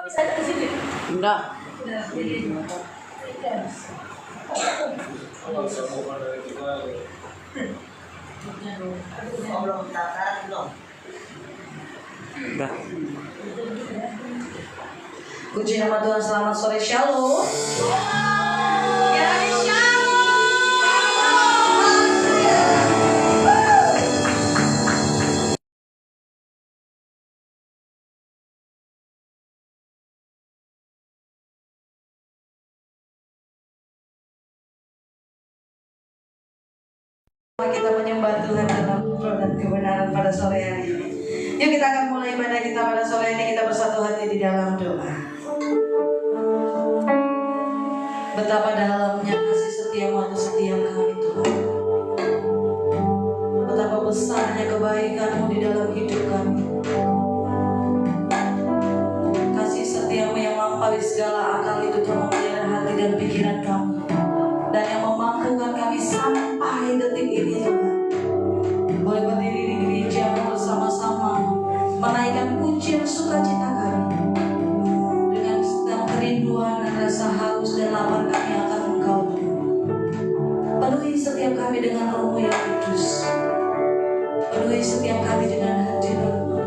Enggak. Enggak. Puji nama Tuhan, selamat sore, shalom. Ya, shalom. Kita menyembah Tuhan dalam roh dan kebenaran pada sore hari ini. Yuk kita akan mulai ibadah kita pada sore ini. Kita bersatu hati di dalam doa. Betapa dalamnya kasih setiamu atau setiap kami Tuhan. Betapa besarnya kebaikanmu di dalam hidup kami. Kasih setiamu yang melampaui segala akal itu telah memelihara hati dan pikiran kami, dan yang memampukan kami sampai detik ini Tuhan. Boleh berdiri di gereja bersama-sama menaikkan pujian sukacita kami dengan setiap kerinduan dan rasa haus dan lapar kami akan Engkau Tuhan. Penuhi setiap kami dengan Roh-Mu yang kudus. Penuhi setiap kami dengan hadirat-Mu,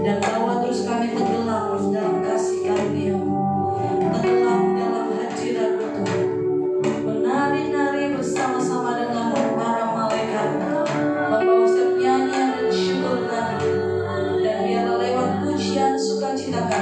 dan bawa terus kami tenggelam dalam kasih karunia-Mu, tenggelam dalam hadirat-Mu Tuhan. Menari-nari bersama-sama dengan para malaikat, membawa setiap nyanyian dan syukur kami, dan biarlah lewat pujian sukacita kami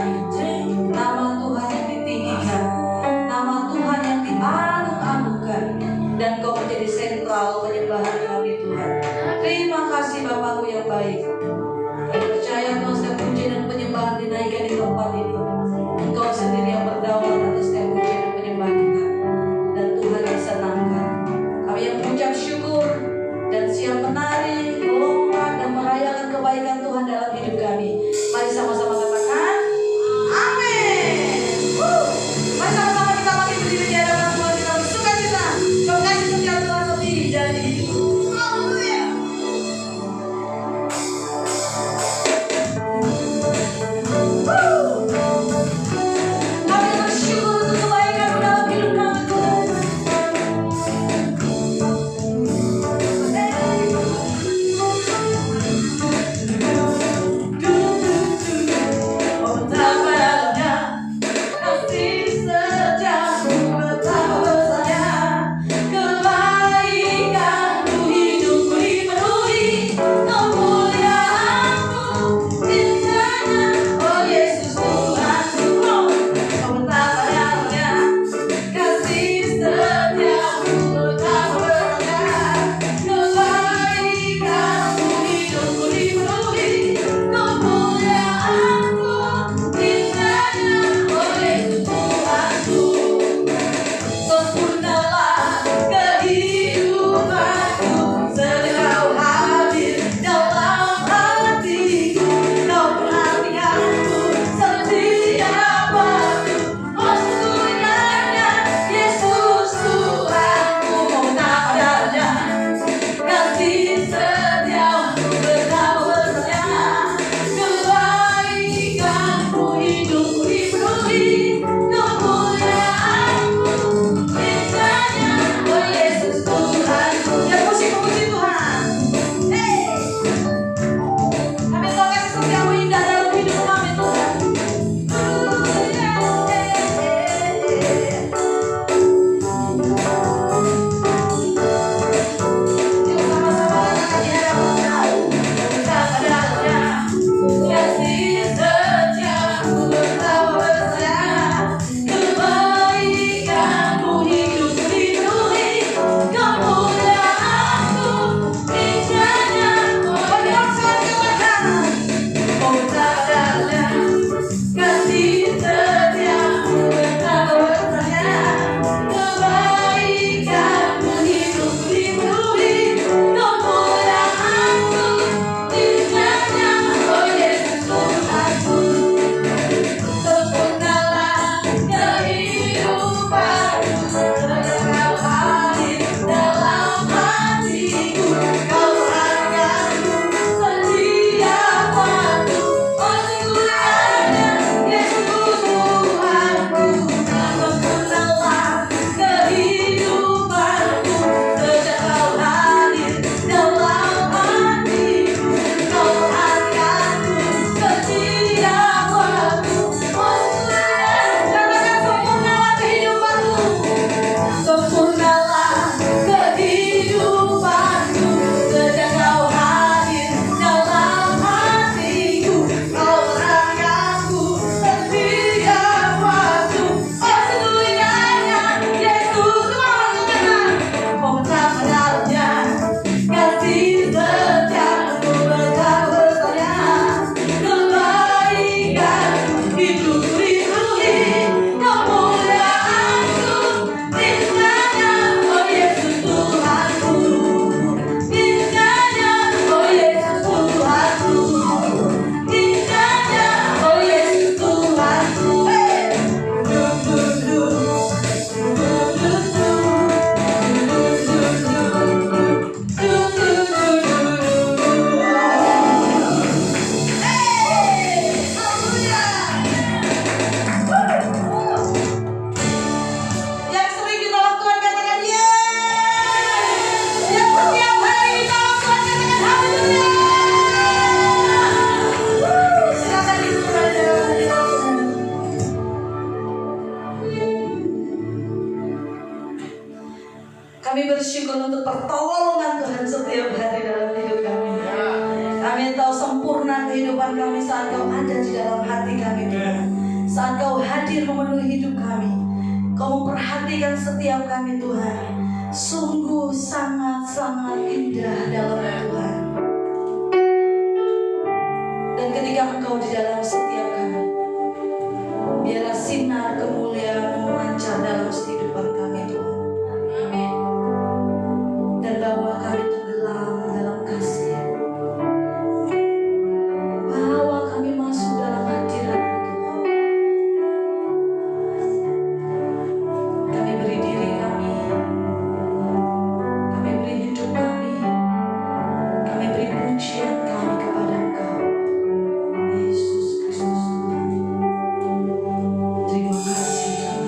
Kami bersyukur untuk pertolongan Tuhan setiap hari dalam hidup kami. Kami tahu sempurna kehidupan kami saat Kau ada di dalam hati kami Tuhan. Saat Kau hadir memenuhi hidup kami, Kau memperhatikan setiap kami Tuhan. Sungguh sangat-sangat indah dalam Tuhan. Dan ketika Engkau di dalam setiap kami, biarlah sinar kemuliaan memancar dalam kehidupan kami Tuhan. Amin. Dan bawa kami tenggelam dalam kasih. Bawa kami masuk dalam hadirat-Mu Tuhan. Kami beri diri kami. Kami beri hidup kami. Kami beri pujian kami kepada Engkau. Yesus Kristus Tuhan. Terima kasih Tuhan.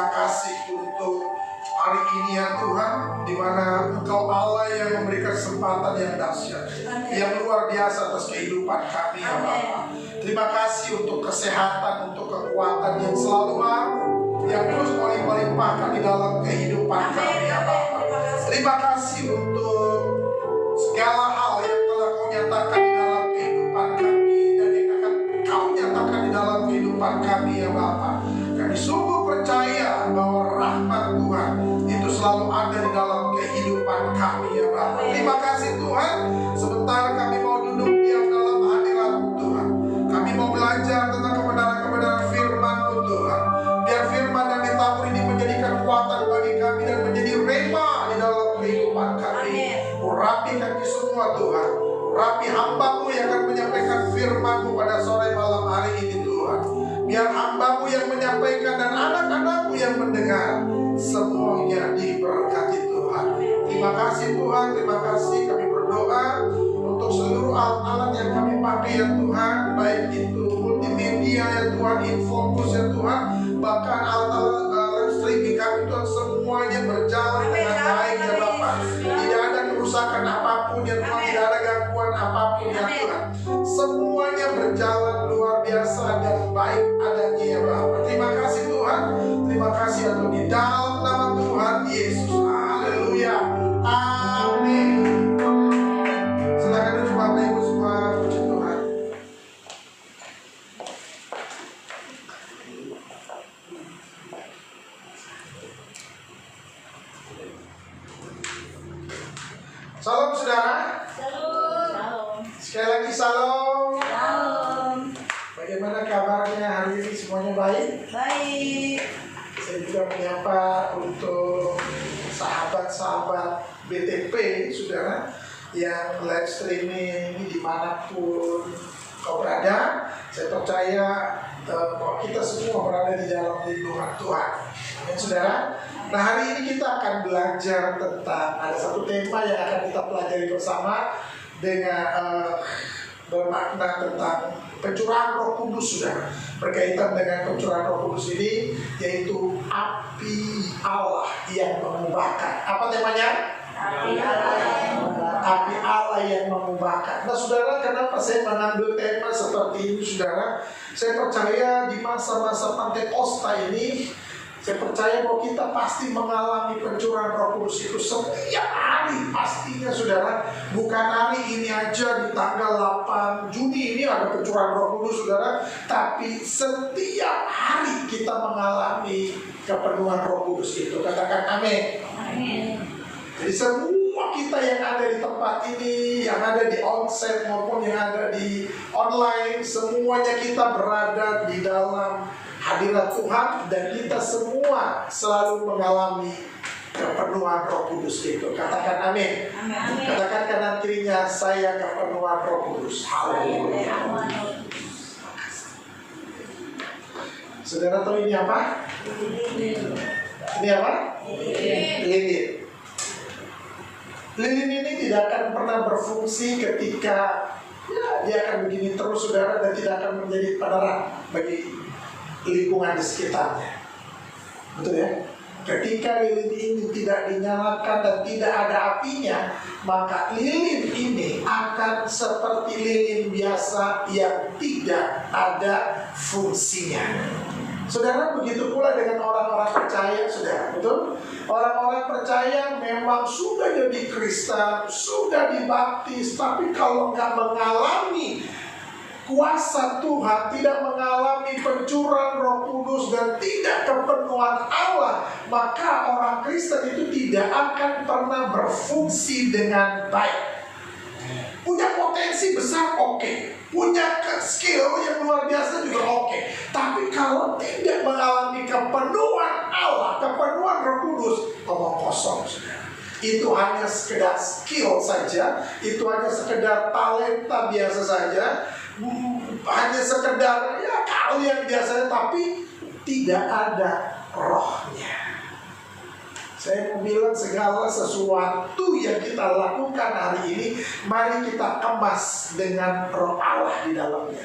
terima kasih untuk hari ini ya Tuhan, di mana Engkau Allah yang memberikan kesempatan yang dahsyat, yang luar biasa atas kehidupan kami ya Bapa. Terima kasih untuk kesehatan, untuk kekuatan yang selalu baru, yang terus melimpahkan di dalam kehidupan kami ya Bapa. Terima kasih untuk segala hal yang telah Kau nyatakan di dalam kehidupan kami dan yang akan Kau nyatakan di dalam kehidupan kami ya Bapa. Kami sungguh percaya bahwa rahmat Tuhan itu selalu ada di dalam kehidupan kami ya Bapa. Terima kasih Tuhan. Sebentar kami mau duduk diam dalam hadirat-Mu Tuhan. Kami mau belajar tentang kebenaran-kebenaran firman-Mu Tuhan. Biar firman yang ditabur ini menjadi kekuatan bagi kami dan menjadi rema di dalam kehidupan kami. Urapi kami semua Tuhan. Urapi hamba-Mu yang akan menyampaikan firman-Mu pada sore malam hari ini Tuhan. Biar hamba-Mu yang menyampaikan dan anak-anak-Mu yang mendengar, semuanya diberkati Tuhan. Terima kasih Tuhan, terima kasih. Kami berdoa untuk seluruh alat-alat yang kami pakai ya Tuhan, baik itu multimedia ya Tuhan, Infocus ya Tuhan, bahkan alat-alat live streaming kami Tuhan, semuanya berjalan dengan baik ya Bapak. Tidak ada kerusakan apapun ya Tuhan, tidak ada gangguan apapun ya Tuhan. Semuanya berjalan luar biasa dan baik adanya ya Bapak. Terima kasih Tuhan, terima kasih untuk di dalam nama Tuhan Yesus. Haleluya, amin. Silakan duduk Bapak Ibu semua, puji Tuhan. Salam saudara. Shalom. Sekali lagi salam. Shalom. Bagaimana kabarnya hari ini, semuanya baik? Baik. Saya juga menyapa untuk sahabat-sahabat BTP saudara yang live streaming dimanapun kau berada. Saya percaya bahwa kita semua berada di dalam lindungan Tuhan. Amin saudara. Nah hari ini kita akan belajar tentang, ada satu tema yang akan kita pelajari bersama dengan bermakna tentang pencurahan Roh Kudus saudara. Berkaitan dengan pencurahan Roh Kudus ini, yaitu api Allah yang mengubahkan. Apa temanya? Api Allah yang mengubahkan. Api Allah yang mengubahkan. Nah saudara, kenapa saya mengambil tema seperti ini saudara? Saya percaya di masa-masa Pentakosta ini, saya percaya bahwa kita pasti mengalami pencurahan Roh Kudus itu setiap hari pastinya saudara. Bukan hari ini aja di tanggal 8 Juni ini ada pencurahan Roh Kudus saudara, tapi setiap hari kita mengalami kepenuhan Roh Kudus itu. Katakan amin. Amin. Jadi semua kita yang ada di tempat ini, yang ada di onsite maupun yang ada di online, semuanya kita berada di dalam hadirat Tuhan dan kita semua selalu mengalami kepenuhan Roh Kudus itu. Katakan amin. Amin. Katakan kanan kirinya, saya kepenuhan Roh Kudus. Haleluya. Saudara tahu ini apa? Ini apa? Lilin. Lilin ini tidak akan pernah berfungsi ketika dia akan begini terus saudara, dan tidak akan menjadi penerang bagi lingkungan di sekitarnya. Betul ya? Ketika lilin ini tidak dinyalakan dan tidak ada apinya, maka lilin ini akan seperti lilin biasa yang tidak ada fungsinya. Saudara, begitu pula dengan orang-orang percaya, saudara, betul? Orang-orang percaya memang sudah jadi Kristen, sudah dibaptis, tapi kalau nggak mengalami kuasa Tuhan, tidak mengalami pencurahan Roh Kudus dan tidak kepenuhan Allah, maka orang Kristen itu tidak akan pernah berfungsi dengan baik. Punya potensi besar, oke. Punya skill yang luar biasa juga oke. Tapi kalau tidak mengalami kepenuhan Allah, kepenuhan Roh Kudus, omong kosong saudara. Itu hanya sekedar skill saja, itu hanya sekedar talenta biasa saja, hanya sekedar ya kalian biasanya, tapi tidak ada rohnya. Saya mau bilang segala sesuatu yang kita lakukan hari ini, mari kita kemas dengan Roh Allah di dalamnya.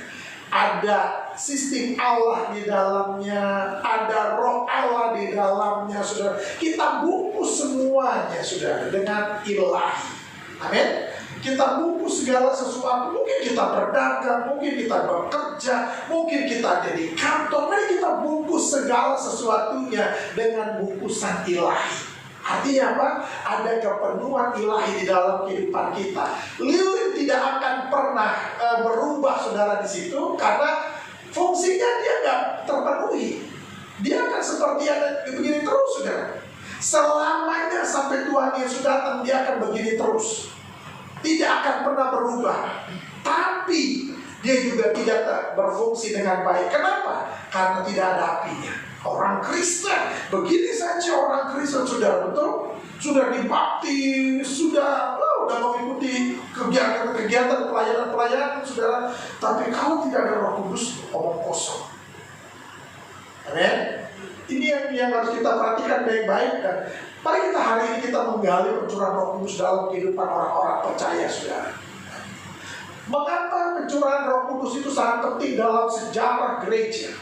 Ada sistem Allah di dalamnya, ada roh Allah di dalamnya, saudara. Kita bungkus semuanya, saudara, dengan ilahi. Amin. Kita bungkus segala sesuatu. Mungkin kita berdagang, mungkin kita bekerja, mungkin kita ada di kantor. Mari kita bungkus segala sesuatunya dengan bungkusan ilahi. Artinya apa? Ada kepenuhan ilahi di dalam kehidupan kita. Lilin tidak akan pernah berubah, saudara, di situ, karena fungsinya dia nggak terpenuhi. Dia akan seperti yang begini terus, saudara. Selamanya sampai Tuhan Yesus datang, dia akan begini terus. Tidak akan pernah berubah. Tapi dia juga tidak berfungsi dengan baik. Kenapa? Karena tidak ada apinya. Orang Kristen begini saja, orang Kristen, saudara, betul? Sudah dibaptis, sudah mengikuti kegiatan pelayanan, saudara. Tapi kalau tidak ada Roh Kudus, omong kosong. Amin. Ini yang harus kita perhatikan baik-baik. Dan mari kita hari ini kita menggali pencurahan Roh Kudus dalam kehidupan orang-orang percaya, saudara. Mengapa pencurahan Roh Kudus itu sangat penting dalam sejarah gereja?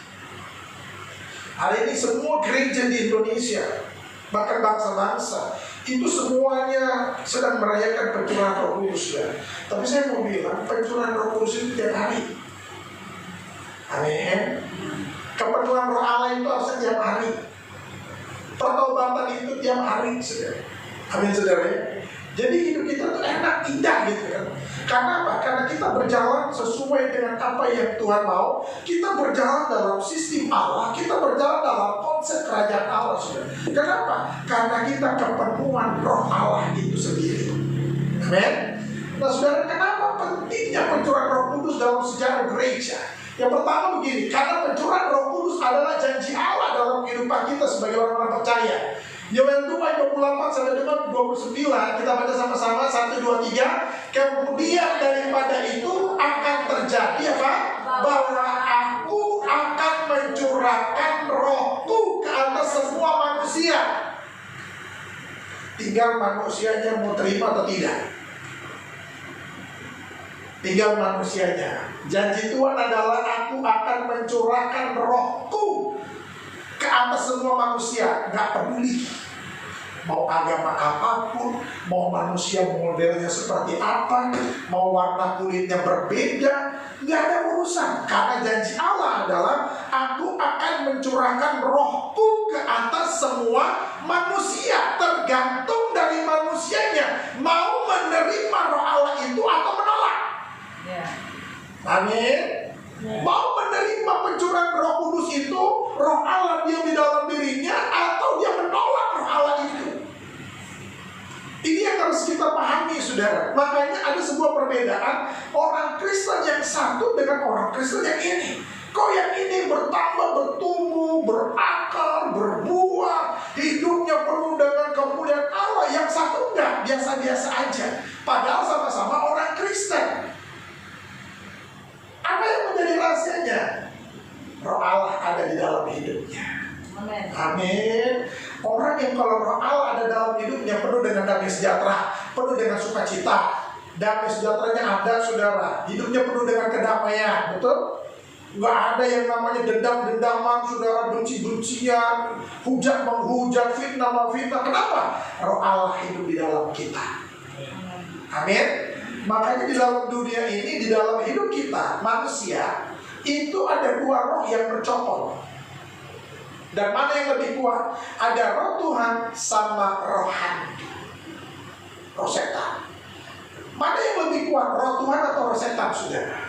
Hari ini semua gereja di Indonesia, bahkan bangsa-bangsa, itu semuanya sedang merayakan pencurahan Roh Kudus, saudara. Tapi saya mau bilang, pencurahan Roh Kudus itu tiap hari. Amin. Kepenuhan Roh Allah itu harusnya tiap hari. Pertobatan itu tiap hari, saudara. Amin, saudara. Jadi hidup kita tuh enak, indah gitu kan. Karena apa? Karena kita berjalan sesuai dengan apa yang Tuhan mau. Kita berjalan dalam sistem Allah. Kita berjalan dalam konsep kerajaan Allah, saudara. Kenapa? Karena kita kepenuhan Roh Allah itu sendiri. Amin. Nah, saudara, kenapa pentingnya pencurahan Roh Kudus dalam sejarah gereja? Yang pertama begini, karena pencurahan Roh Kudus adalah janji Allah dalam kehidupan kita sebagai orang-orang percaya. Yoel 2 ayat 28 sampai dengan 29, kita baca sama-sama 1, 2, 3. Kemudian daripada itu akan terjadi apa? Bahwa aku akan mencurahkan Rohku ke atas semua manusia. Tinggal manusianya mau terima atau tidak. Tinggal manusianya. Janji Tuhan adalah aku akan mencurahkan Rohku ke atas semua manusia. Gak peduli mau agama apapun, mau manusia modelnya seperti apa, mau warna kulitnya berbeda, gak ada urusan. Karena janji Allah adalah aku akan mencurahkan Rohku ke atas semua manusia. Tergantung dari manusianya mau menerima Roh Allah itu atau menolak. Amin. Mau menerima pencurahan Roh Kudus itu, Roh Allah diam di dalam dirinya, atau dia menolak Roh Allah itu. Ini yang harus kita pahami, saudara. Makanya ada sebuah perbedaan orang Kristen yang satu dengan orang Kristen yang ini. Kok yang ini bertambah, bertumbuh, berakar, berbuah, hidupnya penuh dengan kemuliaan Allah. Yang satu enggak, biasa-biasa aja. Padahal sama-sama orang Kristen. Apa yang menjadi rahasianya? Roh Allah ada di dalam hidupnya. Amin. Amin. Orang yang kalau Roh Allah ada dalam hidupnya penuh dengan damai sejahtera, penuh dengan sukacita. Damai sejahteranya ada, saudara. Hidupnya penuh dengan kedamaian, betul? Gak ada yang namanya dendam-dendaman, saudara, benci-bencian, hujat-menghujat, fitnah-memfitnah. Kenapa? Roh Allah hidup di dalam kita. Amin. Makanya di dalam dunia ini, di dalam hidup kita, manusia, itu ada dua roh yang bercokol. Dan mana yang lebih kuat? Ada roh Tuhan sama roh hantu, roh setan. Mana yang lebih kuat? Roh Tuhan atau roh setan, saudara?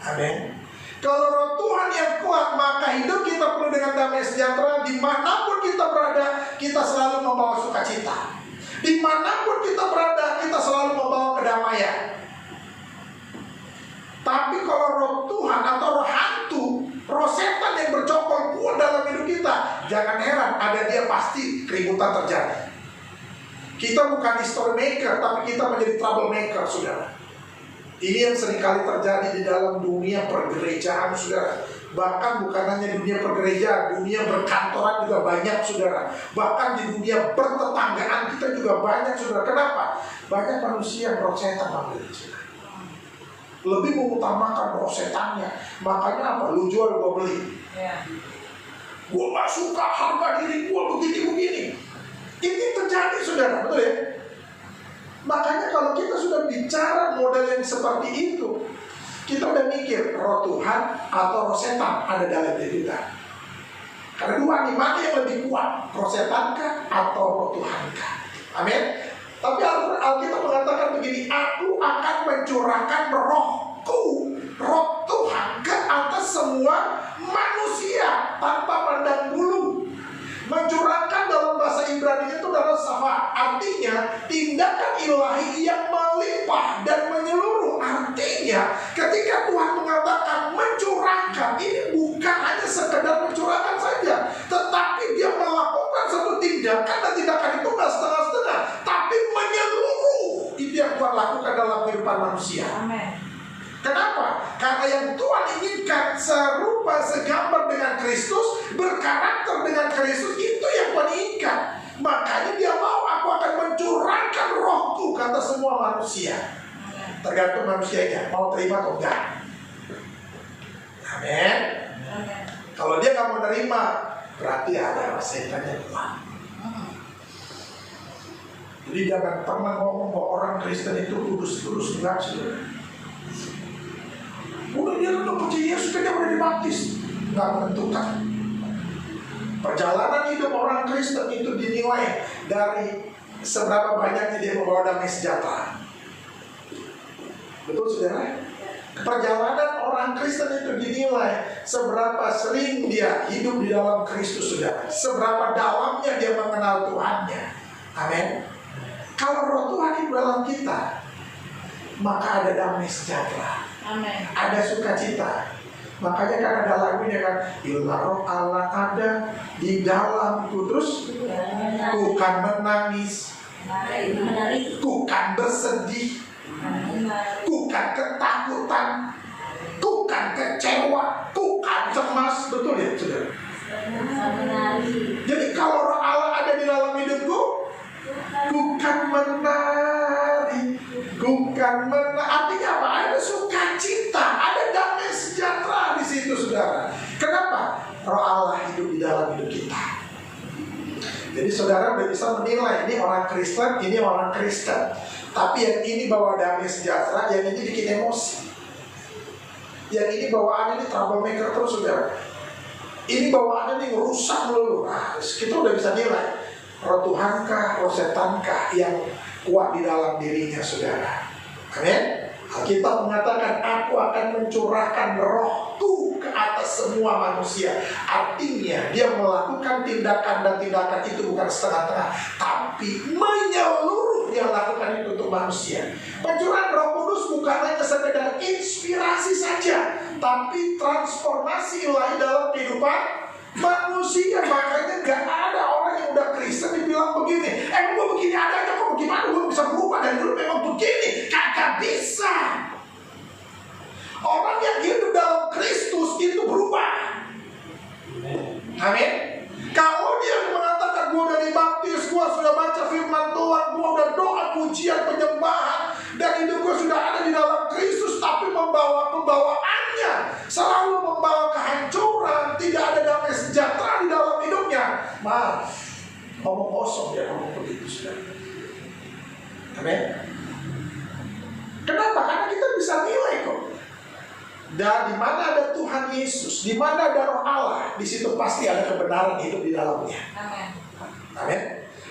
Amin. Kalau roh Tuhan yang kuat, maka hidup kita penuh dengan damai sejahtera. Dimanapun kita berada, kita selalu membawa sukacita. Dimanapun kita berada, kita selalu membawa kedamaian. Tapi kalau roh Tuhan atau roh hantu, roh setan yang bercokol kuat dalam hidup kita, jangan heran, ada dia pasti keributan terjadi. Kita bukan history maker, tapi kita menjadi trouble maker, saudara. Ini yang seringkali terjadi di dalam dunia pergerejaan, saudara. Bahkan bukan hanya di dunia pergerejaan, dunia berkantoran juga banyak, saudara. Bahkan di dunia bertetanggaan kita juga banyak, saudara. Kenapa? Banyak manusia yang roh setan, saudara. lebih mengutamakan rosetannya. Makanya apa? Lu jual, gua beli. Gua gak suka harga diri gua begini-begini. Ini terjadi, saudara, betul ya? Makanya kalau kita sudah bicara model yang seperti itu, kita udah mikir roh Tuhan atau roh setan ada dalam diri kita. Karena dua nih, mana yang lebih kuat? Roh setan kah atau roh Tuhan kah? Amin. Tapi Alkitab mengatakan begini, aku akan mencurahkan rohku, roh Tuhan ke atas semua manusia tanpa pandang bulu. Mencurahkan dalam bahasa Ibrani itu adalah safa, artinya tindakan ilahi yang melimpah dan menyeluruh. Artinya ketika Tuhan mengatakan mencurahkan, ini bukan hanya sekedar mencurahkan saja, tetapi dia melakukan satu tindakan, dan tindakan itu nggak setengah-setengah, tapi menyeluruh. Itu yang Tuhan lakukan dalam kehidupan manusia. Amin. Kenapa? Karena yang Tuhan inginkan serupa segambar dengan Kristus, berkarakter dengan Kristus, itu yang Tuhan inginkan. Makanya dia mau, aku akan mencurahkan rohku kata semua manusia. Tergantung manusianya mau terima atau enggak. Amin. Kalau dia nggak mau terima, berarti ada setannya Tuhan. Jadi jangan pernah ngomong bahwa orang Kristen itu kudus enggak, saudara. Udah dia udah percaya Yesus, dia udah dibaptis. Nggak menentukan. Perjalanan hidup orang Kristen itu dinilai dari seberapa banyaknya dia membawa damai sejahtera. Betul, saudara? Perjalanan orang Kristen itu dinilai seberapa sering dia hidup di dalam Kristus, saudara. Seberapa dalamnya dia mengenal Tuhannya. Amin. Kalau roh Tuhan itu dalam kita, maka ada damai sejahtera. Amin. Ada sukacita. Makanya kan ada lagunya kan, bila roh Allah ada di dalamku, terus bukan menangis, bukan bersedih, bukan ketakutan, bukan kecewa, bukan cemas. Betul ya, saudara? Jadi kalau roh Allah ada di dalam hidupku, bukan menari, artinya apa? Ada sukacita, ada damai sejahtera di situ, saudara. Kenapa? Roh Allah hidup di dalam hidup kita. Jadi saudara udah bisa menilai, ini orang Kristen, ini orang Kristen. Tapi yang ini bawa damai sejahtera, yang ini bikin emosi. Yang ini bawaannya ini troublemaker terus, saudara. Ini bawaannya ini ngerusak melulu. Nah, kita udah bisa nilai roh Tuhankah, roh setankah yang kuat di dalam dirinya, saudara. Amin. Alkitab mengatakan, aku akan mencurahkan rohku ke atas semua manusia. Artinya dia melakukan tindakan, dan tindakan itu bukan setengah-tengah, tapi menyeluruh. Dia lakukan itu untuk manusia. Pencurahan Roh Kudus bukan hanya sekedar inspirasi saja, tapi transformasi ilahi dalam kehidupan manusia. Makanya gak ada orang yang udah Kristen dibilang begini, gue begini adanya kok, gimana gue bisa berubah dari dulu memang begini. Kagak bisa. Orang yang hidup dalam Kristus itu berubah. Amin. Kalau dia mengatakan gue udah dibaptis, gue sudah baca firman Tuhan, gue udah doa pujian penyembahan, dan hidup gue sudah ada di dalam Kristus, tapi pembawaannya selalu membawa kehancuran, tidak ada damai sejahtera di dalam hidupnya, maaf, ngomong kosong dia ngomong begitu, saudara. Amin. Kenapa? Karena kita bisa nilai kok. Dan di mana ada Tuhan Yesus, di mana ada Roh Allah, di situ pasti ada kebenaran hidup di dalamnya. Amin. Amin.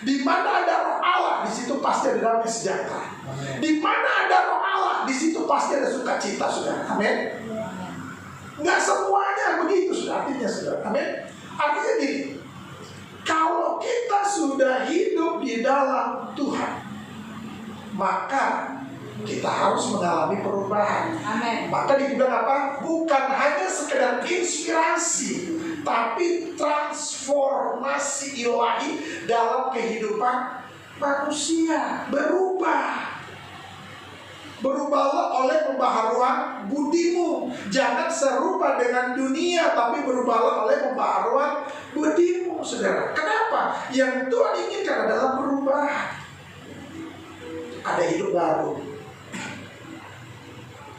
Di mana ada Roh Allah, di situ pasti ada damai sejahtera. Di mana ada Roh Allah, di situ pasti ada sukacita, saudara. Amin. Nggak semuanya begitu, saudara. Artinya, saudara. Amin. Artinya gini, kalau kita sudah hidup di dalam Tuhan, maka kita harus mengalami perubahan. Amin. Maka dibilang apa? Bukan hanya sekedar inspirasi, tapi transformasi ilahi dalam kehidupan manusia. Berubahlah oleh pembaharuan budimu. Jangan serupa dengan dunia, tapi berubahlah oleh pembaharuan budimu, saudara. Kenapa? Yang Tuhan inginkan adalah perubahan. Ada hidup baru.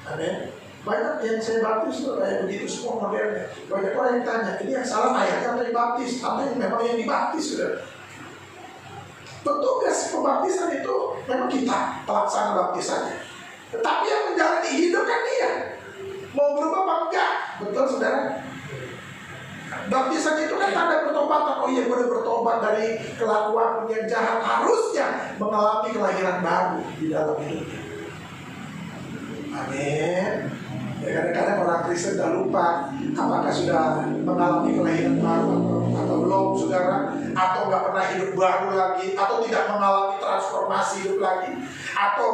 Amin. Banyak yang saya baptis tuh kayak begitu semua modelnya. Banyak orang yang tanya, ini yang salah ayatnya atau yang baptis? Atau yang memang yang dibaptis sudah. Petugas pembaptisan itu memang kita pelaksana baptisannya. Tetapi yang menjalani hidup kan dia. Mau berubah apa enggak? Betul saudara? Baptisan itu kan tanda pertobatan. Oh iya, gue udah bertobat dari kelakuan yang jahat. Harusnya mengalami kelahiran baru di dalam hidupnya. Amin. Ya, kadang-kadang orang Kristen sudah lupa apakah sudah mengalami kelahiran baru atau belum, saudara, atau nggak pernah hidup baru lagi, atau tidak mengalami transformasi hidup lagi, atau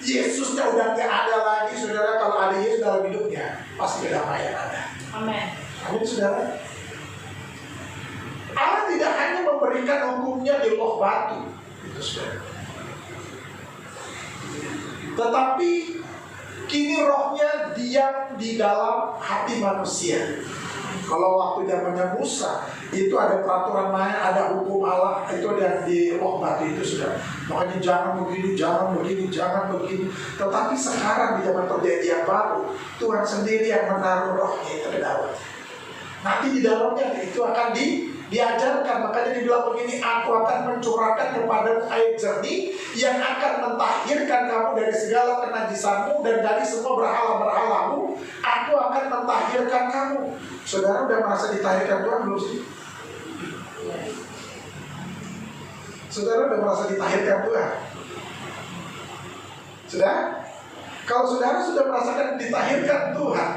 Yesusnya udah nggak ada lagi, saudara. Kalau ada Yesus dalam hidupnya, pasti kedamaian ada. Amin. Amin, saudara. Allah tidak hanya memberikan hukumnya di loh batu, itu saudara, tetapi kini rohnya diam di dalam hati manusia. Kalau waktu zamannya Musa, itu ada peraturan main, ada hukum Allah, itu ada di roh batu itu sudah. Makanya jangan begini, jangan begini, jangan begini. Tetapi sekarang di zaman perjanjian baru, Tuhan sendiri yang menaruh rohnya itu ke dalam. Nanti di dalamnya itu akan diajarkan. Makanya dibilang begini, aku akan mencurahkan kepadamu air jernih yang akan mentahirkan kamu dari segala kenajisanmu dan dari semua berhala-berhalamu. Aku akan mentahirkan kamu. Saudara udah merasa ditahirkan Tuhan belum sih? Saudara udah merasa ditahirkan Tuhan? Sudah? Kalau saudara sudah merasakan ditahirkan Tuhan,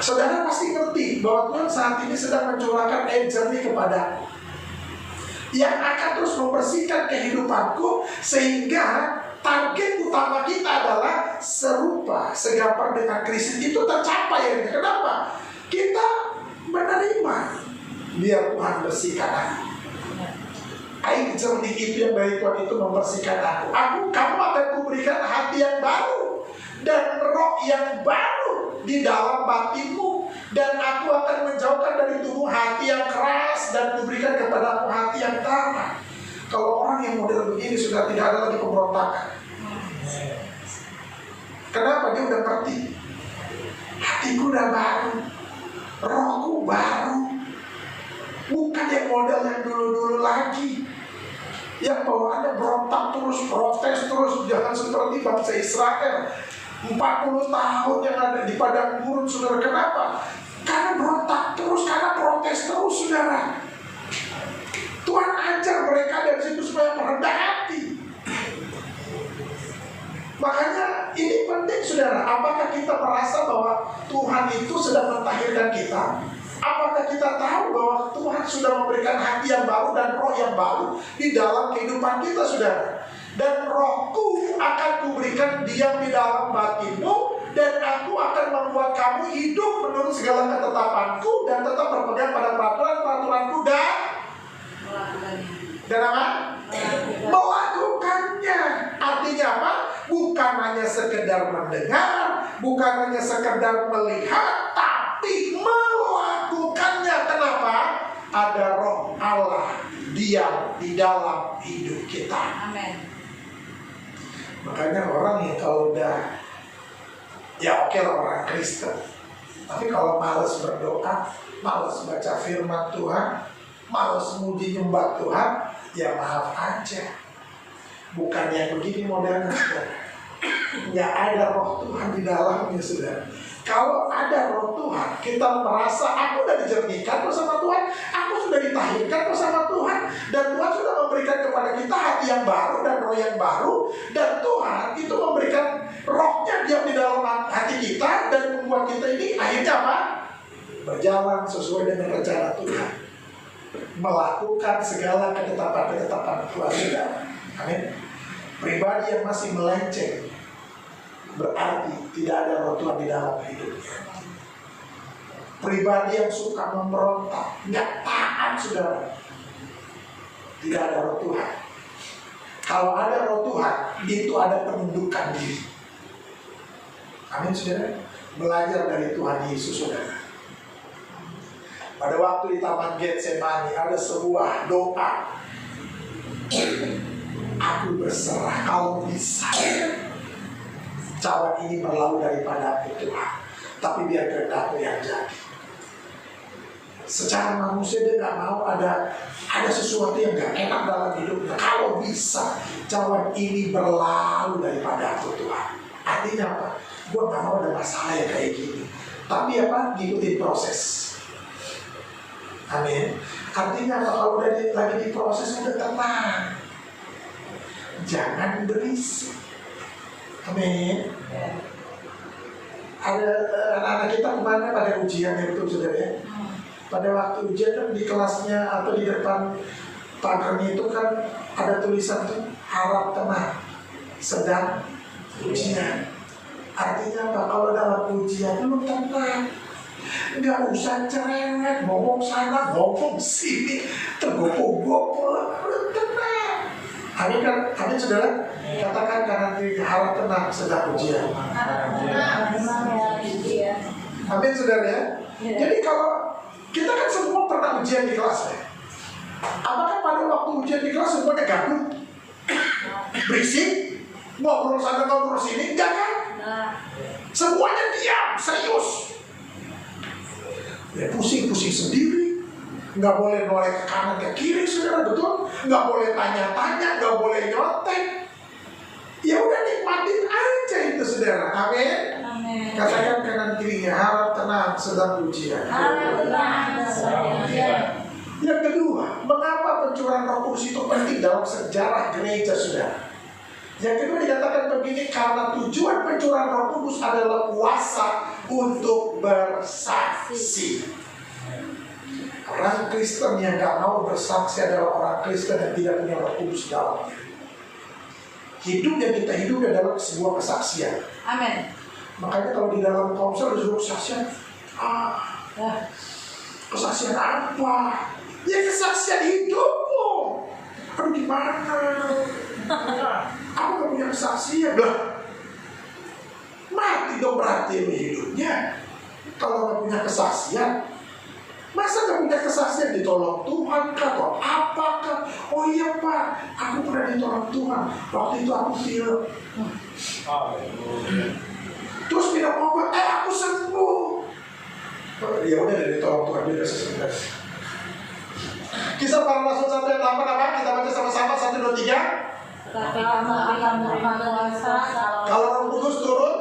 saudara pasti ngerti bahwa Tuhan saat ini sedang mencurahkan air jernih kepadamu yang akan terus membersihkan kehidupanku, sehingga target utama kita adalah serupa, segambar dengan Kristus itu tercapai. Kenapa? Kita menerima biar Tuhan bersihkan aku. Air jernih itu yang dari Tuhan itu membersihkan aku. Kamu akan kuberikan hati yang baru dan roh yang baru di dalam batinmu, dan aku akan menjauhkan dari tubuh hati yang keras dan kuberikan kepadamu hati yang tanah. Kalau orang yang model begini sudah tidak ada lagi pemberontakan. Kenapa? Dia udah ngerti, hatiku udah baru, rohku baru. Bukan yang model yang dulu-dulu lagi, yang bawaannya berontak terus, protes terus. Jangan seperti bangsa Israel 40 tahun yang ada di padang gurun, saudara. Kenapa? Karena berontak terus, karena protes terus, saudara. Tuhan ajar mereka dari situ supaya merendah hati. Makanya ini penting, saudara. Apakah kita merasa bahwa Tuhan itu sedang mentahirkan kita? Apakah kita tahu bahwa Tuhan sudah memberikan hati yang baru dan roh yang baru di dalam kehidupan kita, saudara? Dan rohku akan kuberikan diam di dalam batinmu, dan aku akan membuat kamu hidup menurut segala ketetapanku dan tetap berpegang pada peraturan-peraturanku dan apa? Melakukannya. Artinya apa? Bukan hanya sekedar mendengar, bukan hanya sekedar melihat, tapi melakukannya. Kenapa? Ada roh Allah diam di dalam hidup kita. Amin. Makanya orang yang kalau udah, ya oke lah orang Kristen, tapi kalau malas berdoa, malas baca firman Tuhan, malas muji nyembah Tuhan, ya maaf aja. Bukan yang begini modelnya, saudara. Nggak ada roh Tuhan di dalamnya, saudara. Kalau ada roh Tuhan, kita merasa aku sudah dijernihkan bersama Tuhan, aku sudah ditahirkan bersama Tuhan, dan Tuhan sudah memberikan kepada kita hati yang baru dan roh yang baru, dan Tuhan itu memberikan rohnya diam di dalam hati kita dan membuat kita ini akhirnya apa? Berjalan sesuai dengan rencana Tuhan, melakukan segala ketetapan-ketetapan Tuhan. Amin. Pribadi yang masih melenceng berarti tidak ada roh Tuhan di dalam hidupnya. Pribadi yang suka memberontak, nggak taat, saudara, tidak ada roh Tuhan. Kalau ada roh Tuhan, itu ada penundukan diri. Amin, saudara. Belajar dari Tuhan Yesus, saudara. Pada waktu di Taman Getsemani ada sebuah doa. Aku berserah, kalau bisa cawan ini berlalu daripada Tuhan, tapi biar kehendak-Mu yang jadi. Secara manusia dia nggak mau ada sesuatu yang nggak enak dalam hidupnya. Kalau bisa cawan ini berlalu daripada aku Tuhan. Artinya apa? Gue nggak mau ada masalah yang kayak gini. Tapi apa? Ngikutin proses. Amin. Artinya apa? Kalau udah lagi di proses udah tenang. Jangan berisik. Amin. Ada anak-anak kita kemana pada ujian itu saudara ya? Pada waktu ujian kan di kelasnya atau di depan pagarnya itu kan ada tulisan tuh harap tenang sedang ujian. Artinya apa? Kalau dalam ujian lu tenang, nggak usah cerewet, ngomong sana, ngomong sini, tergopoh-gopoh, lu tenang. Amin kan? Amin saudara? Katakan kanan kiri, harap tenang sedang ujian. Amin saudara ya? Jadi kalau kita kan semua pernah ujian di kelas ya. Apakah pada waktu ujian di kelas semuanya gaduh, berisik, ngobrol sana ngobrol sini? Enggak kan? Semuanya diam, serius. Ya pusing-pusing sendiri. Nggak boleh noleh ke kanan ke kiri, saudara, betul? Nggak boleh tanya-tanya, nggak boleh nyontek. Ya udah nikmatin aja itu saudara. Amin. Katakan kanan kirinya, harap tenang sedang ujian. Yang kedua, mengapa pencurahan Roh Kudus itu penting dalam sejarah gereja saudara? Yang kedua dikatakan begini, karena tujuan pencurahan Roh Kudus adalah kuasa untuk bersaksi. Orang Kristen yang gak mau bersaksi adalah orang Kristen yang tidak punya Roh Kudus dalamnya. Hidup yang kita hidup adalah sebuah kesaksian. Amin. Makanya kalau di dalam komsel disuruh kesaksian, kesaksian apa? Ya kesaksian hidupmu. Aduh gimana? Aku gak punya kesaksian lah. Mati dong berarti hidupnya. Kalau gak punya kesaksian, masa gak punya kesaksian ditolong Tuhan kah atau apakah? Oh iya Pak, aku pernah ditolong Tuhan. Waktu itu aku film. Terus minum obat, aku sembuh. Ya udah dari tolong Tuhan dia sesudah. Kisah Para Rasul 1 ayat 8 apa? Kita baca sama-sama 1, 2, 3. Tapi kamu akan menerima kuasa Kalau Roh Kudus turun,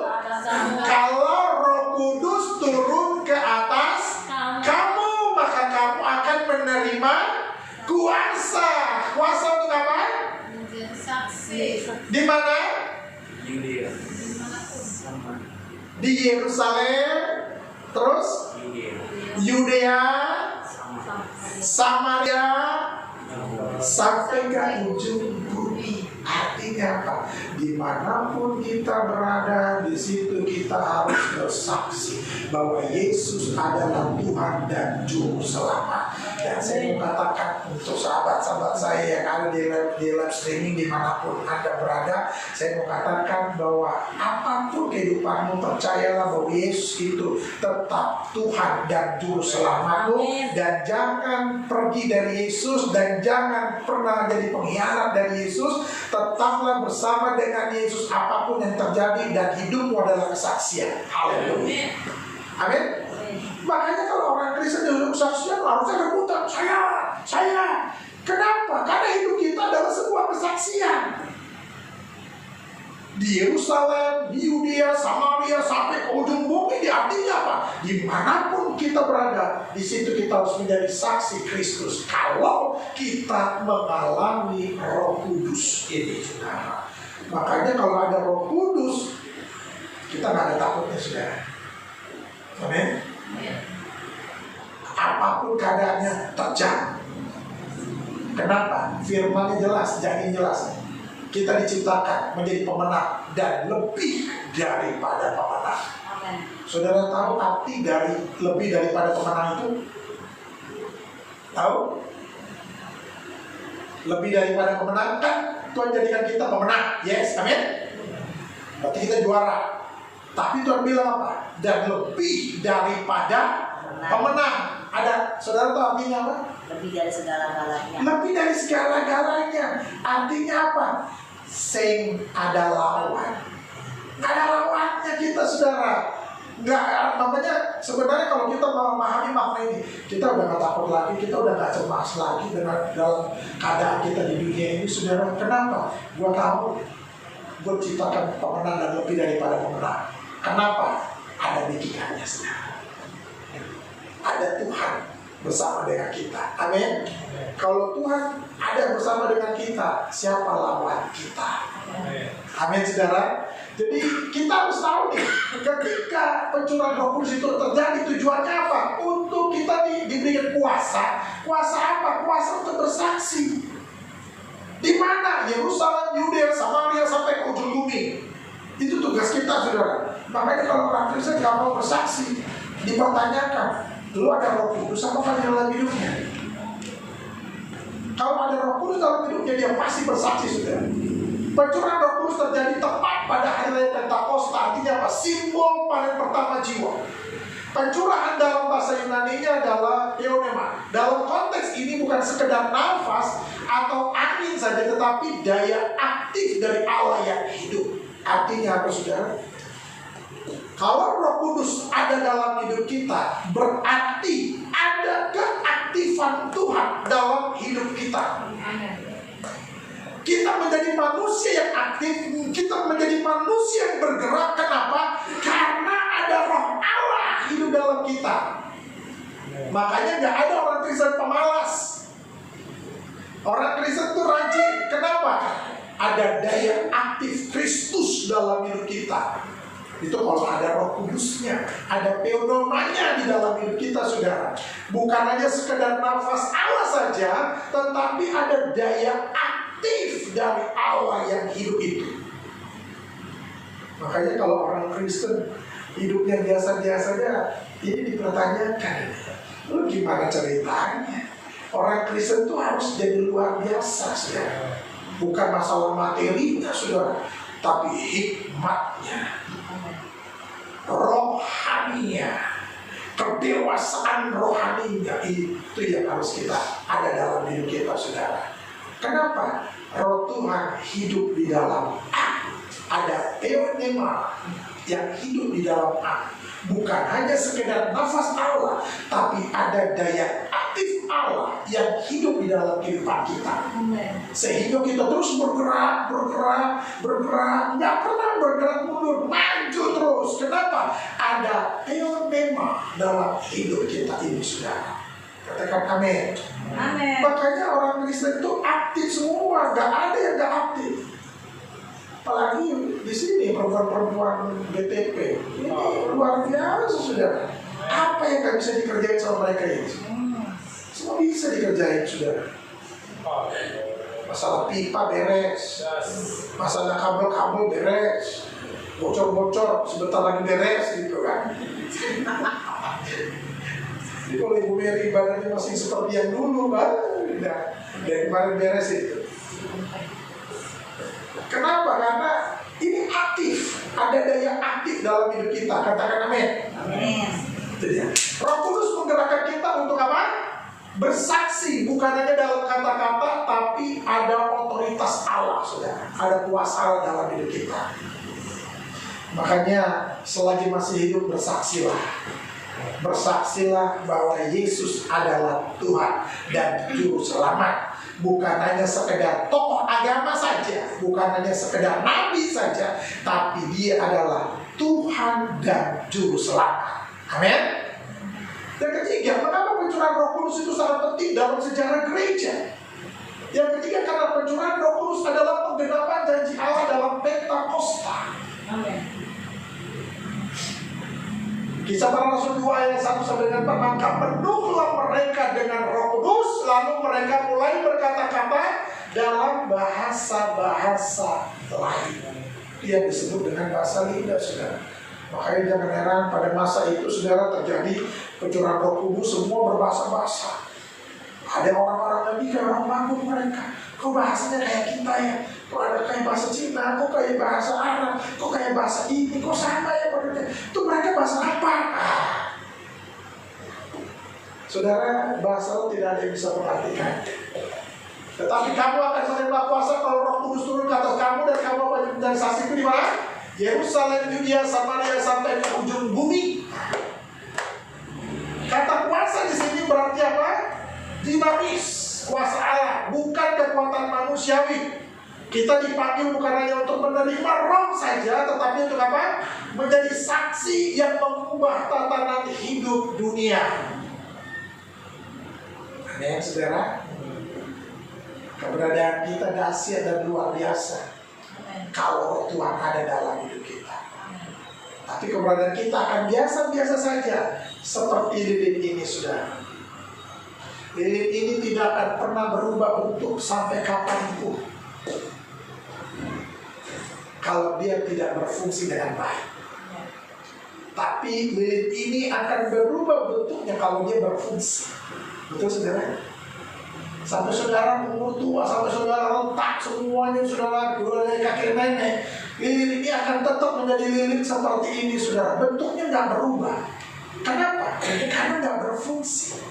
kalau Roh Kudus turun ke atas kamu, maka kamu akan menerima kuasa. Kuasa untuk apa? saksi. Di mana? Di Yerusalem, terus Yudea, Samaria, sampai ke ujung bumi. Artinya apa? Dimanapun kita berada, di situ kita harus bersaksi bahwa Yesus adalah Tuhan dan Juru Selamat. Dan saya mau katakan untuk sahabat-sahabat saya yang ada di live streaming dimanapun Anda berada, saya mau katakan bahwa apapun kehidupanmu, percayalah bahwa Yesus itu tetap Tuhan dan Juru Selamatmu. Dan jangan pergi dari Yesus, dan jangan pernah jadi pengkhianat dari Yesus. Tetaplah bersama dengan Yesus apapun yang terjadi, dan hidupmu adalah kesaksian. Haleluya. Amin. Makanya kalau orang Kristen yang kesaksian harusnya rebutan, saya. Kenapa? Karena hidup kita adalah sebuah kesaksian. Di Yerusalem, di Yudea, Samaria, sampai ke ujung bumi. Artinya apa? Dimanapun kita berada, di situ kita harus menjadi saksi Kristus. Kalau kita mengalami Roh Kudus ini, saudara. Makanya kalau ada Roh Kudus, kita nggak ada takutnya, saudara. Amin. Apapun keadaannya terjang. Kenapa? Firman-Nya jelas, janji jelas. Kita diciptakan menjadi pemenang dan lebih daripada pemenang. Amen. Saudara tahu arti dari lebih daripada pemenang itu? Tahu? Lebih daripada pemenang kan Tuhan jadikan kita pemenang. Yes, amin. Berarti kita juara. Tapi Tuhan bilang apa? Dan lebih daripada pemenang. Ada, saudara tahu artinya apa? Lebih dari segala-galanya. Lebih dari segala-galanya. Artinya apa? Sing ada lawan. Nggak ada lawannya kita, saudara. Nggak, namanya sebenarnya kalau kita memahami makna ini, kita udah nggak takut lagi, kita udah nggak cemas lagi dengan dalam keadaan kita di dunia ini, saudara. Kenapa? Gua tahu, gua ciptakan pemenang dan lebih daripada pemenang. Kenapa? Ada bikinannya, saudara. Ada Tuhan bersama dengan kita. Amin. Kalau Tuhan ada bersama dengan kita, siapa lawan kita? Amin, saudara. Jadi kita harus tahu nih, ketika pencurahan Roh Kudus itu terjadi, tujuannya apa? Untuk kita diberikan kuasa. Kuasa apa? Kuasa untuk bersaksi. Di mana? Yerusalem, Yudea, Samaria sampai ke ujung bumi. Itu tugas kita, saudara. Makanya kalau orang Kristen nggak mau bersaksi, dipertanyakan, lu ada Roh Kudus apa kan dalam hidupnya? Kalau ada Roh Kudus dalam hidupnya, dia pasti bersaksi, saudara. Pencurahan Roh Kudus terjadi tepat pada hari raya Pentakosta, artinya apa? Simbol paling pertama jiwa. Pencurahan dalam bahasa Yunani-nya adalah pneuma. Dalam konteks ini bukan sekedar nafas atau angin saja, tetapi daya aktif dari Allah yang hidup. Artinya apa, saudara? Kalau Roh Kudus ada dalam hidup kita, berarti ada keaktifan Tuhan dalam hidup kita. Kita menjadi manusia yang aktif, kita menjadi manusia yang bergerak. Kenapa? Karena ada Roh Allah hidup dalam kita. Makanya gak ada orang Kristen pemalas. Orang Kristen itu rajin. Kenapa? Ada daya aktif Kristus dalam hidup kita. Itu kalau ada Roh Kudusnya, ada pneumanya di dalam hidup kita, saudara. Bukan hanya sekedar nafas Allah saja, tetapi ada daya aktif dari Allah yang hidup itu. Makanya kalau orang Kristen hidupnya biasa-biasa saja, ini dipertanyakan, lu gimana ceritanya? Orang Kristen itu harus jadi luar biasa, saudara. Bukan masalah materinya, saudara, tapi hikmatnya, rohaninya, kedewasaan rohaninya, itu yang harus kita ada dalam hidup kita, saudara. Kenapa? Roh Tuhan hidup di dalam ada pneuma yang hidup di dalam bukan hanya sekedar nafas Allah, tapi ada daya aktif Allah yang hidup di dalam kehidupan kita. Sehingga kita terus bergerak, nggak pernah bergerak mundur, maju terus. Kenapa? Ada pneuma dalam hidup kita ini, saudara. Katakan amin. Amin. Makanya orang Kristen itu aktif semua, nggak ada yang nggak aktif. Apalagi di sini perempuan-perempuan BTP ini luar biasa, saudara. Apa yang nggak bisa dikerjain sama mereka ini? Semua bisa dikerjain, saudara. Masalah pipa beres, masalah kabel-kabel beres, bocor-bocor sebentar lagi beres, gitu kan. Jadi kalau Ibu Mary ibadahnya masih seperti yang dulu, udah dari kemarin beres itu. Kenapa? Karena ini aktif, ada daya aktif dalam hidup kita. Katakan amin. Amin. Jadi, Roh Kudus menggerakkan kita untuk apa? Bersaksi, bukan hanya dalam kata-kata, tapi ada otoritas Allah, saudara. Ada kuasa Allah dalam hidup kita. Makanya selagi masih hidup, bersaksilah. Bersaksilah bahwa Yesus adalah Tuhan dan Juru Selamat. Bukan hanya sekedar tokoh agama saja, bukan hanya sekedar nabi saja, tapi Dia adalah Tuhan dan Juru Selamat. Amin. Yang ketiga, mengapa pencurahan Roh Kudus itu sangat penting dalam sejarah gereja? Yang ketiga, karena pencurahan Roh Kudus adalah penggenapan janji Allah dalam Pentakosta. Amin. Kisah Para Rasul 2 ayat 1 sampai dengan 4, maka penuhlah mereka dengan Roh Kudus, lalu mereka mulai berkata-kata dalam bahasa-bahasa lain. Dia disebut dengan bahasa lidah, saudara. Makanya jangan heran pada masa itu, saudara, terjadi pencurahan Roh Kudus, semua berbahasa-bahasa. Ada orang-orang Nabi, kayak orang mabuk mereka. Kok bahasanya kayak kita ya? Kok ada kayak bahasa Cina, kok kayak bahasa Arab, kok kayak bahasa ini, kok sama ya? Itu mereka bahasa apa? Saudara, bahasa lo tidak ada yang bisa perhatikan. Tetapi kamu akan menerima kuasa kalau Roh Kudus turun ke atas kamu, dan kamu akan menjadi saksiku di mana? Yerusalem, Yudea, Samaria sampai ke ujung bumi. Kata kuasa di sini berarti apa? Dinamis, kuasa Allah, bukan kekuatan manusiawi. Kita dipanggil bukan hanya untuk menerima roh saja, tetapi untuk apa? Menjadi saksi yang mengubah tatanan hidup dunia. Amin, saudara. Keberadaan kita dahsyat dan luar biasa kalau Tuhan ada dalam hidup kita. Tapi keberadaan kita akan biasa-biasa saja, seperti lilin ini, saudara. Lilin ini tidak akan pernah berubah bentuk sampai kapanpun kalau dia tidak berfungsi dengan baik. Tapi lilin ini akan berubah bentuknya kalau dia berfungsi. Betul, saudara? Sampai saudara umur tua, sampai saudara rentak semuanya, saudara dari kakek nenek, lilin ini akan tetap menjadi lilin seperti ini, saudara. Bentuknya nggak berubah. Kenapa? Karena nggak berfungsi.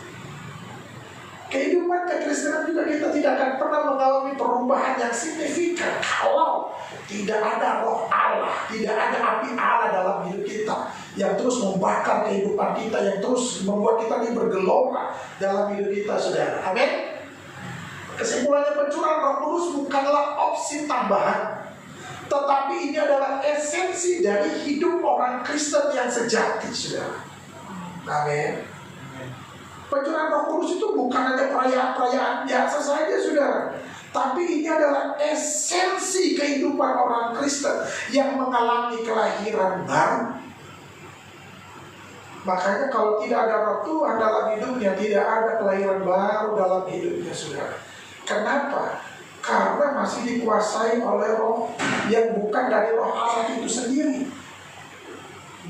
Kehidupan kekristenan juga kita tidak akan pernah mengalami perubahan yang signifikan kalau tidak ada roh Allah, tidak ada api Allah dalam hidup kita yang terus membakar kehidupan kita, yang terus membuat kita ini bergelora dalam hidup kita, saudara. Amin. Kesimpulannya, pencurahan Roh Kudus bukanlah opsi tambahan, tetapi ini adalah esensi dari hidup orang Kristen yang sejati, saudara. Amin. Pencurahan Roh Kudus itu bukan hanya perayaan-perayaan biasa saja, saudara, tapi ini adalah esensi kehidupan orang Kristen yang mengalami kelahiran baru. Makanya kalau tidak ada Roh Tuhan dalam hidupnya, tidak ada kelahiran baru dalam hidupnya, saudara. Kenapa? Karena masih dikuasai oleh roh yang bukan dari roh Allah itu sendiri.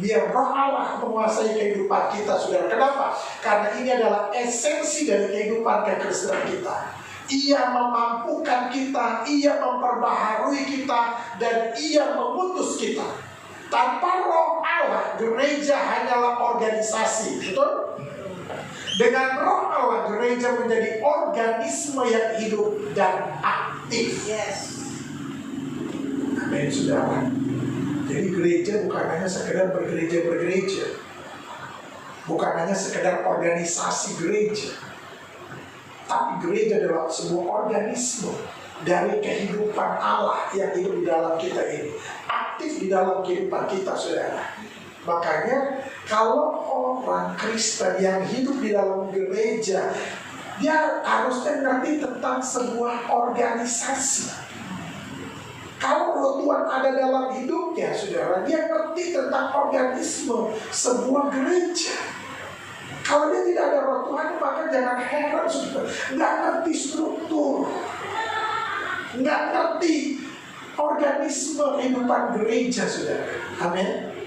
Biar roh Allah menguasai kehidupan kita, saudara. Kenapa? Karena ini adalah esensi dari kehidupan kekristenan kita. Ia memampukan kita, ia memperbaharui kita, dan ia memutus kita. Tanpa roh Allah, gereja hanyalah organisasi. Betul? Dengan roh Allah, gereja menjadi organisme yang hidup dan aktif. Yes. Amin, saudara. Jadi gereja bukan hanya sekedar bergereja, bukan hanya sekedar organisasi gereja, tapi gereja adalah sebuah organisme dari kehidupan Allah yang hidup di dalam kita ini, aktif di dalam kehidupan kita, saudara. Makanya kalau orang Kristen yang hidup di dalam gereja, dia harusnya ngerti tentang sebuah organisasi. Kalau roh Tuhan ada dalam hidupnya, saudara, dia ngerti tentang organisme sebuah gereja. Kalau dia tidak ada roh Tuhan, maka jangan heran, saudara, nggak ngerti struktur, nggak ngerti organisme kehidupan gereja, saudara. Amin.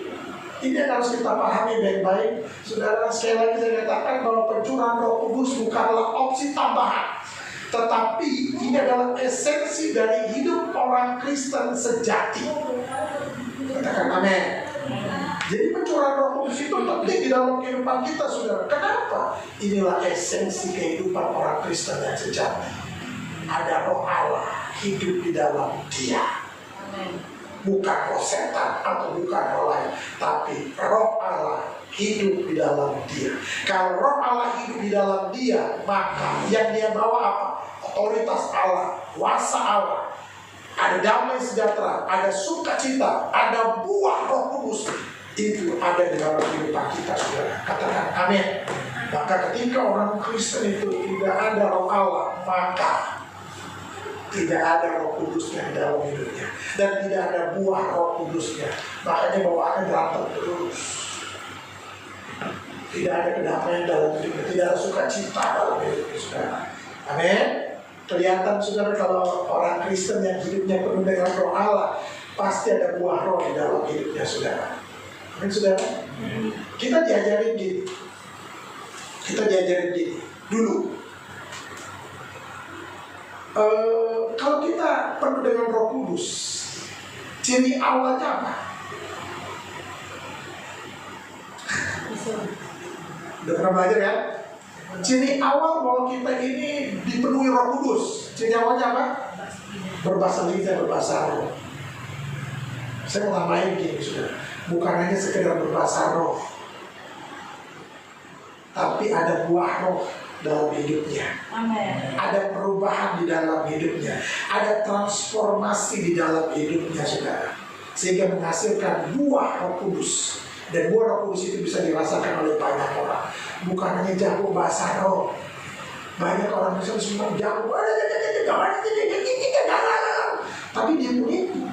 Ini yang harus kita pahami baik-baik, saudara. Sekali lagi saya katakan bahwa pencurahan Roh Kudus bukanlah opsi tambahan, tetapi ini adalah esensi dari hidup orang Kristen sejati. Katakan amin. Jadi pencurahan Roh Kudus itu penting di dalam kehidupan kita, saudara. Kenapa? Inilah esensi kehidupan orang Kristen yang sejati. Ada roh Allah hidup di dalam dia. Bukan roh setan atau bukan roh lain, tapi roh Allah hidup di dalam dia. Kalau roh Allah hidup di dalam dia, maka yang dia bawa apa? Otoritas Allah, kuasa Allah, ada damai sejahtera, ada sukacita, ada buah Roh Kudus. Itu ada di dalam kehidupan kita, saudara. Katakan amin. Maka ketika orang Kristen itu tidak ada roh Allah, maka tidak ada Roh Kudusnya di dalam hidupnya, dan tidak ada buah Roh Kudusnya. Makanya bawaannya berantem terus. Tidak ada kedamaian dalam hidupnya, tidak ada sukacita dalam hidupnya, saudara. Amin. Kelihatan, saudara, kalau orang Kristen yang hidupnya penuh dengan roh Allah, pasti ada buah roh di dalam hidupnya, saudara. Amin, saudara. Kita diajarin gini. Dulu. Kalau kita penuh dengan Roh Kudus, ciri awalnya apa? Udah pernah belajar ya? Ciri awal bahwa kita ini dipenuhi Roh Kudus, ciri awalnya apa? Berbahasa lidah, berbahasa roh. Saya mau tambahin gini sudah, bukan hanya sekedar berbahasa roh, tapi ada buah roh dalam hidupnya. Amin. Ada perubahan di dalam hidupnya, ada transformasi di dalam hidupnya, saudara, sehingga menghasilkan buah Roh Kudus. Dan buah Roh Kudus itu bisa dirasakan oleh banyak orang. Bukan hanya jago bahasa roh. Banyak orang bisa semua jago, tapi dia menipu,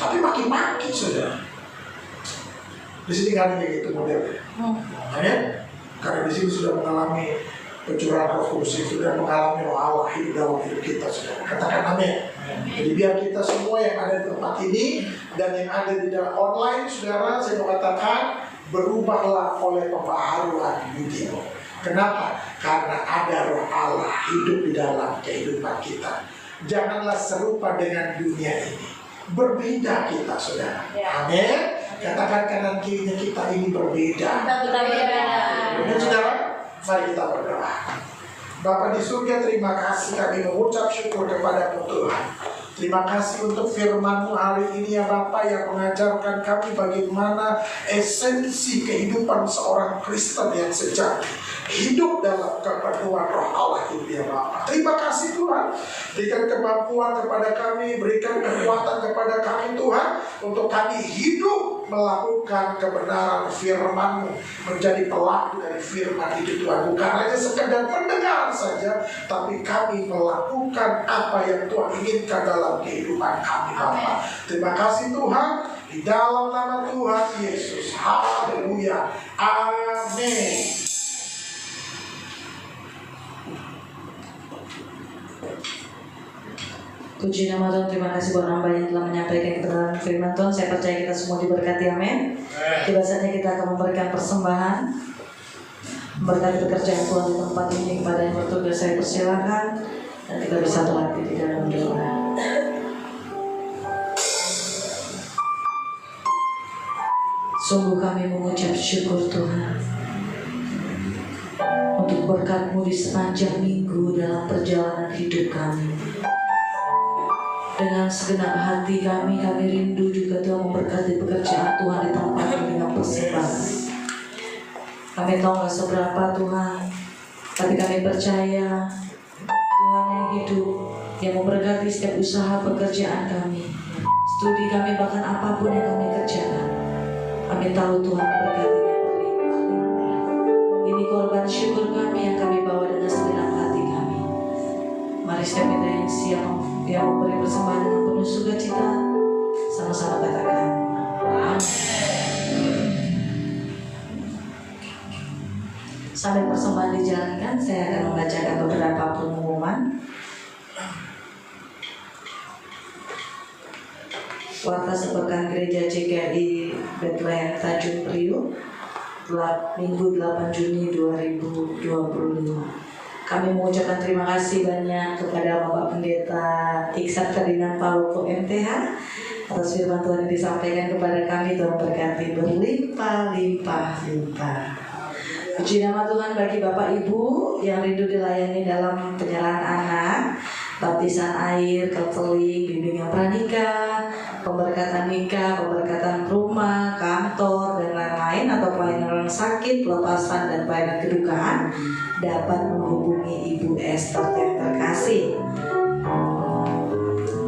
tapi maki-maki, saudara. Di sini nggak ada kayak gitu modelnya. Amin. Karena di sini sudah mengalami pencurahan Roh Kudus, sudah mengalami Roh Allah hidup dalam hidup kita, saudara. Katakan amin. Jadi biar kita semua yang ada di tempat ini dan yang ada di dalam online, saudara, saya mau katakan, berubahlah oleh pembaharuan budimu. Kenapa? Karena ada Roh Allah hidup di dalam kehidupan kita. Janganlah serupa dengan dunia ini. Berbeda kita, saudara. Amin. Katakan kanan kirinya, kita ini berbeda. Kita berbeda. Amin, saudara. Mari kita berdoa. Bapa di surga, terima kasih, kami mengucap syukur kepada Tuhan. Terima kasih untuk firman-Mu hari ini ya Bapa, yang mengajarkan kami bagaimana esensi kehidupan seorang Kristen yang sejati, hidup dalam kepenuhan Roh Allah itu ya Bapa. Terima kasih Tuhan, berikan kemampuan kepada kami, berikan kekuatan kepada kami Tuhan, untuk kami hidup melakukan kebenaran firman-Mu, menjadi pelaku dari firman itu Tuhan. Bukan hanya sekedar pendengar saja, tapi kami melakukan apa yang Tuhan inginkan dalam kehidupan kami Bapa. Terima kasih Tuhan, di dalam nama Tuhan Yesus. Haleluya. Amin. Puji nama Tuhan, terima kasih buat hamba yang telah menyampaikan kebenaran firman Tuhan. Saya percaya kita semua diberkati, amin. Tiba saatnya kita akan memberikan persembahan, memberkati pekerjaan Tuhan di tempat ini. Kepada yang bertugas saya persilakan, dan kita bisa berlatih di dalam doa. Sungguh kami mengucap syukur Tuhan untuk berkat-Mu di sepanjang minggu dalam perjalanan hidup kami. Dengan segenap hati kami rindu juga Tuhan memberkati pekerjaan Tuhan di tempat ini dengan persembahan. Kami tahu gak seberapa Tuhan, tapi kami percaya Tuhan yang hidup, yang memberkati setiap usaha pekerjaan kami, studi kami, bahkan apapun yang kami kerjakan. Kami tahu Tuhan memberkatinya berlimpah-limpah. Ini korban syukur kami yang kami bawa dengan segenap hati kami. Mari setiap kita yang siap yang memberi persembahan dengan penuh sukacita, sama-sama katakan amin. Sambil persembahan dijalankan, saya akan membacakan beberapa pengumuman. Warta Sepekan Gereja GKI Bethlehem Tanjung Priok, Minggu 8 Juni 2025. Kami mengucapkan terima kasih banyak kepada Bapak Pendeta Iksan Ferdinand Palopo MTH atas firman Tuhan yang disampaikan kepada kami. Tuhan berkati berlimpah-limpah. Puji nama Tuhan bagi Bapak Ibu yang rindu dilayani dalam penyerahan anak, baptisan air, counseling, bimbingan pranikah, pemberkatan nikah, pemberkatan rumah, kantor, dan lain-lain, atau pelayanan orang sakit, pelepasan, dan pelayanan kedukaan, dapat menghubungi Ibu Esther yang terkasih.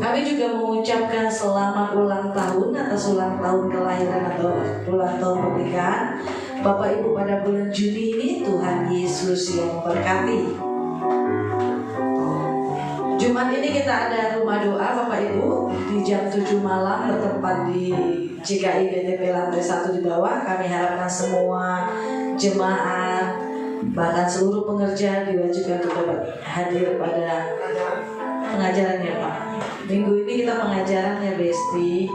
Kami juga mengucapkan selamat ulang tahun atas ulang tahun kelahiran atau ulang tahun pernikahan Bapak Ibu pada bulan Juni ini. Tuhan Yesus yang memberkati. Jumat ini kita ada rumah doa Bapak Ibu di jam 7 malam, bertempat di GKI BTP lantai 1 di bawah. Kami harapkan semua jemaat, bahkan seluruh pengerja diwajibkan untuk dapat hadir pada pengajarannya Pak. Minggu ini kita pengajarannya Besti,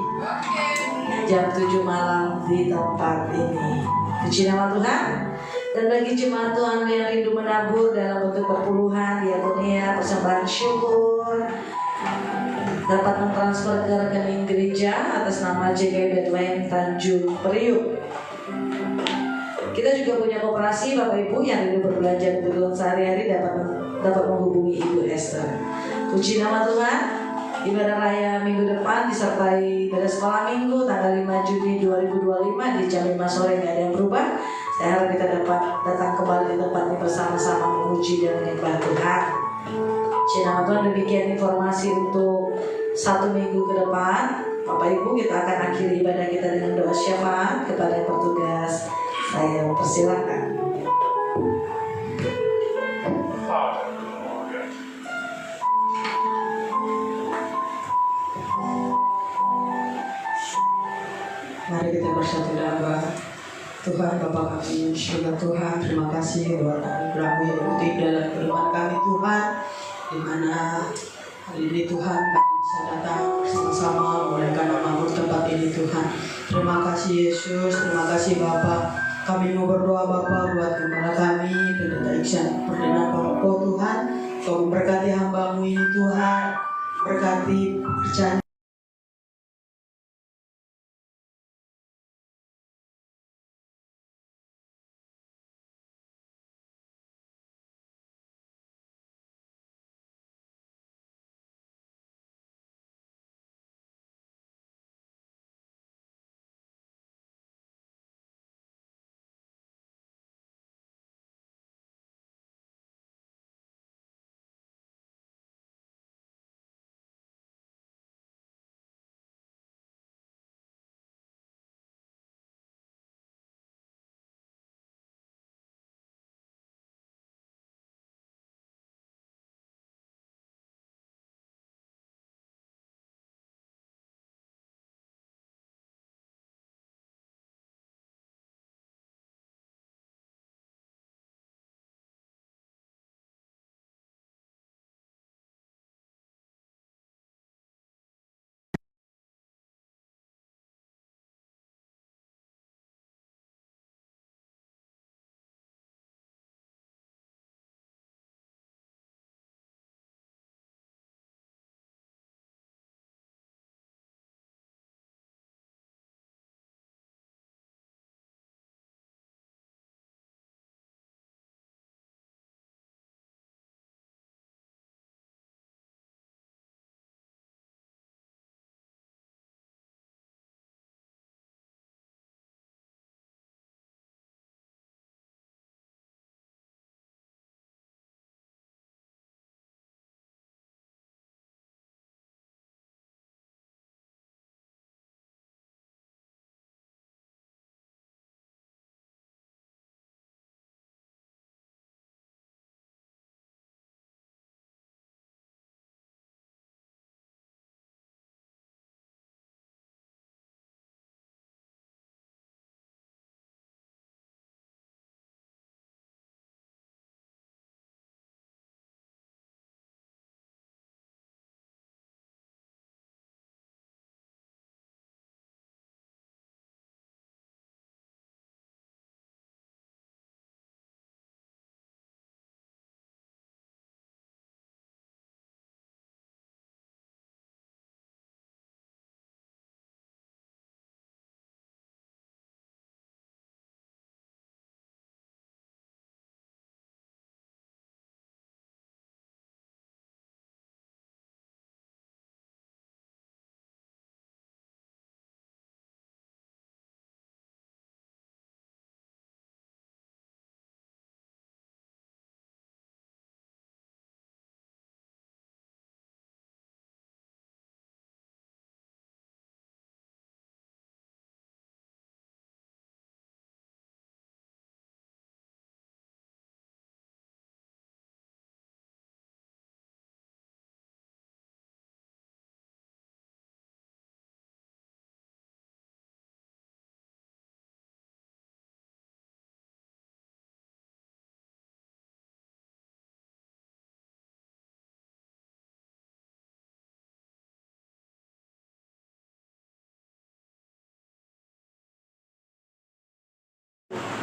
jam 7 malam di tempat ini. Puji nama Tuhan. Dan bagi jemaat Tuhan yang rindu menabur dalam bentuk perpuluhan, diakonia, persembahan syukur, dapat mentransfer ke rekening gereja atas nama GKI Bethlehem Tanjung Priok. Kita juga punya koperasi Bapak Ibu yang rindu berbelanja kebutuhan sehari-hari, dapat menghubungi Ibu Esther. Puji nama Tuhan. ibadah raya minggu depan disertai ibadah sekolah minggu tanggal 5 Juni 2025 di jam 5 sore, nggak ada yang berubah. Saya harap kita dapat datang kembali di tempat ini bersama-sama memuji dan menyembah Tuhan. Nama Tuhan, demikian informasi untuk 1 minggu ke depan. Bapak Ibu, kita akan akhiri ibadah kita dengan doa syafaat. Kepada yang bertugas, saya persilakan. Mari kita bersatu dalam doa. Tuhan Bapa kami, syukur Tuhan, terima kasih buat anugerah-Mu yang putih dalam kehidupan kami Tuhan, di mana hari ini Tuhan kami bisa datang bersama-sama memuliakan nama-Mu tempat ini Tuhan. Terima kasih Yesus, terima kasih Bapa. Kami mau berdoa Bapa buat gembala kami, Pendeta Iksan Ferdinand Palopo Tuhan. Kau memberkati hamba-Mu ini Tuhan, berkati pekerjaan.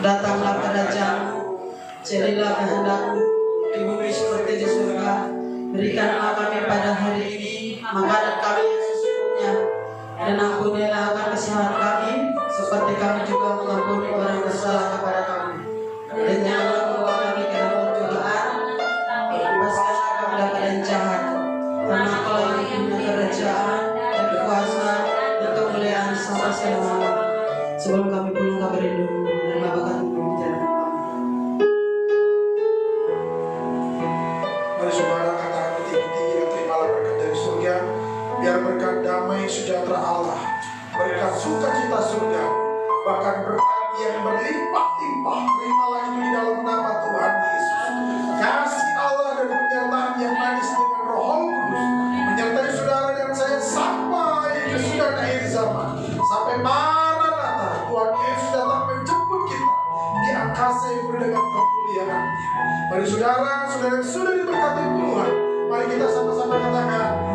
Datanglah pada jam-Mu, jadilah kehendak-Mu di bumi seperti di surga. Berikanlah kami pada hari ini makanan kami yang sesungguhnya, dan ampunilah akan kesalahan kami, seperti kami juga mengampuni orang bersalah kepada kami. Dan janganlah membawa kami ke dalam pencobaan, bebaskanlah kami dari yang jahat, karena Kau yang punya kerajaan Sebelum kami pulang kami rindu menerima berkat pembicaraan kami. Mari saudara katakan bertinggi-tinggi dan terimalah berkat dari surga. Biar berkat damai sejahtera Allah, berkat sukacita surga, bahkan berkat yang berlimpah-limpah, terimalah itu di dalam nama Tuhan Yesus. Kasih Allah dan penyertaan yang manis dengan Roh Kudus menyertai saudara dan saya sampai kesudahan akhir zaman, sampai Maranatha Tuhan Yesus datang menjemput kita di angkasa yang penuh dengan kemuliaan. Mari saudara yang sudah diberkati Tuhan, mari kita sama-sama katakan